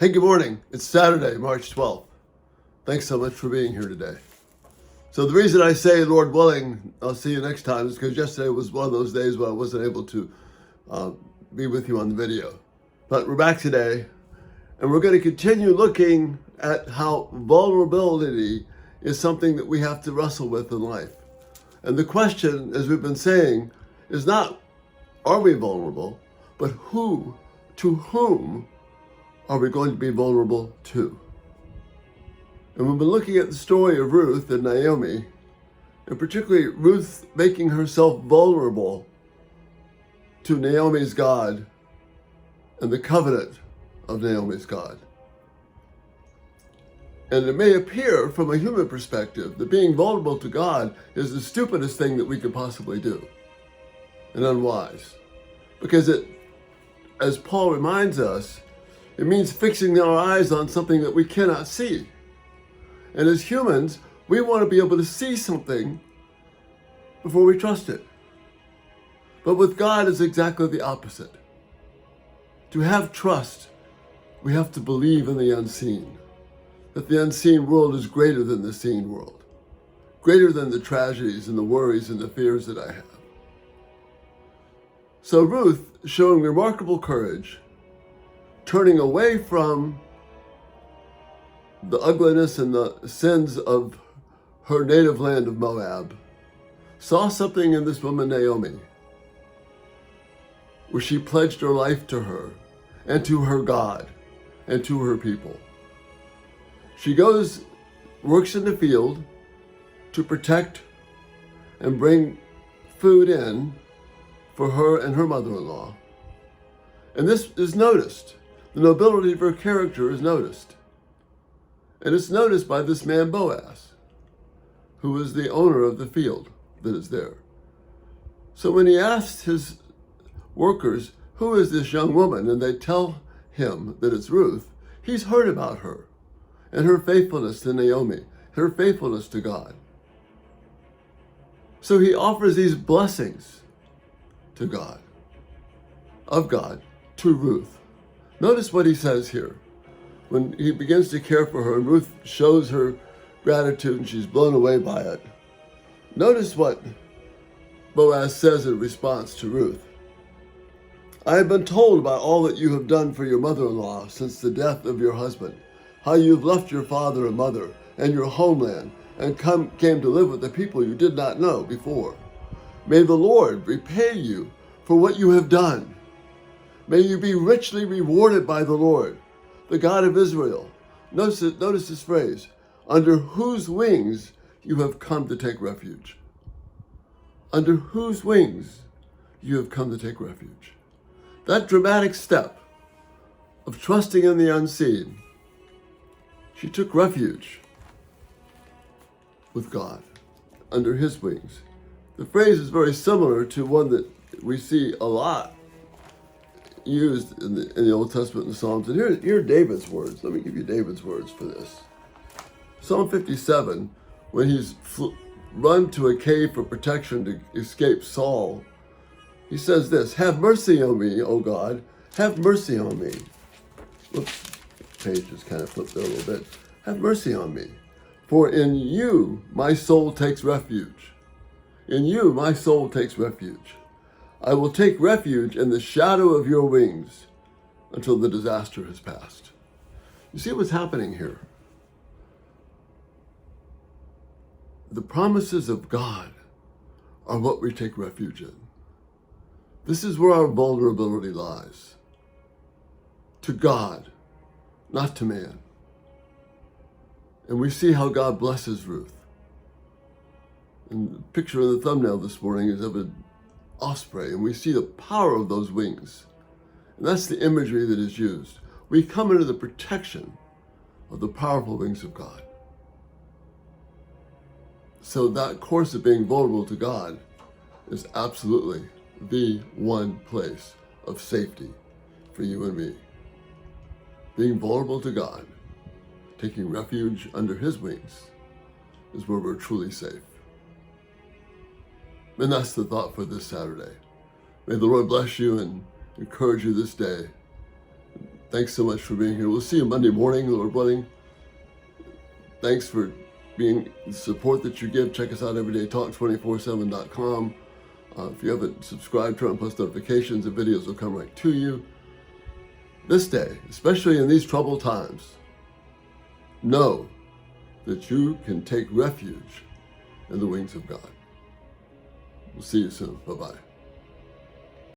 Hey, good morning. It's Saturday, March 12th. Thanks so much for being here today. So the reason I say, Lord willing, I'll see you next time is because yesterday was one of those days when I wasn't able to be with you on the video. But we're back today, and we're going to continue looking at how vulnerability is something that we have to wrestle with in life. And the question, as we've been saying, is not, are we vulnerable, but to whom are we going to be vulnerable to? And we've been looking at the story of Ruth and Naomi, and particularly Ruth making herself vulnerable to Naomi's God and the covenant of Naomi's God. And it may appear from a human perspective that being vulnerable to God is the stupidest thing that we could possibly do, and unwise. Because it, as Paul reminds us, it means fixing our eyes on something that we cannot see. And as humans, we want to be able to see something before we trust it. But with God, it's exactly the opposite. To have trust, we have to believe in the unseen. That the unseen world is greater than the seen world. Greater than the tragedies and the worries and the fears that I have. So Ruth, showing remarkable courage, turning away from the ugliness and the sins of her native land of Moab, saw something in this woman Naomi, where she pledged her life to her and to her God and to her people. She goes, works in the field to protect and bring food in for her and her mother-in-law. And this is noticed. The nobility of her character is noticed. And it's noticed by this man Boaz, who is the owner of the field that is there. So when he asks his workers, who is this young woman? And they tell him that it's Ruth, he's heard about her and her faithfulness to Naomi, her faithfulness to God. So he offers these blessings to God, of God, to Ruth. Notice what he says here. When he begins to care for her, and Ruth shows her gratitude and she's blown away by it. Notice what Boaz says in response to Ruth. I have been told about all that you have done for your mother-in-law since the death of your husband, how you've left your father and mother and your homeland and came to live with the people you did not know before. May the Lord repay you for what you have done. May you be richly rewarded by the Lord, the God of Israel. Notice this phrase, under whose wings you have come to take refuge. Under whose wings you have come to take refuge. That dramatic step of trusting in the unseen, she took refuge with God, under his wings. The phrase is very similar to one that we see a lot used in the Old Testament and the Psalms. And here are David's words. Let me give you David's words for this. Psalm 57, when he's run to a cave for protection to escape Saul, he says this, have mercy on me, O God, have mercy on me. Whoops, page just kind of flipped there a little bit. Have mercy on me, for in you my soul takes refuge. In you my soul takes refuge. I will take refuge in the shadow of your wings until the disaster has passed. You see what's happening here? The promises of God are what we take refuge in. This is where our vulnerability lies. To God, not to man. And we see how God blesses Ruth. And the picture in the thumbnail this morning is of an osprey, and we see the power of those wings. And that's the imagery that is used. We come into the protection of the powerful wings of God. So that course of being vulnerable to God is absolutely the one place of safety for you and me. Being vulnerable to God, taking refuge under his wings, is where we're truly safe. And that's the thought for this Saturday. May the Lord bless you and encourage you this day. Thanks so much for being here. We'll see you Monday morning, Lord willing. Thanks for the support that you give. Check us out everydaytalk247.com. If you haven't subscribed, turn on post notifications. The videos will come right to you. This day, especially in these troubled times, know that you can take refuge in the wings of God. We'll see you soon. Bye-bye.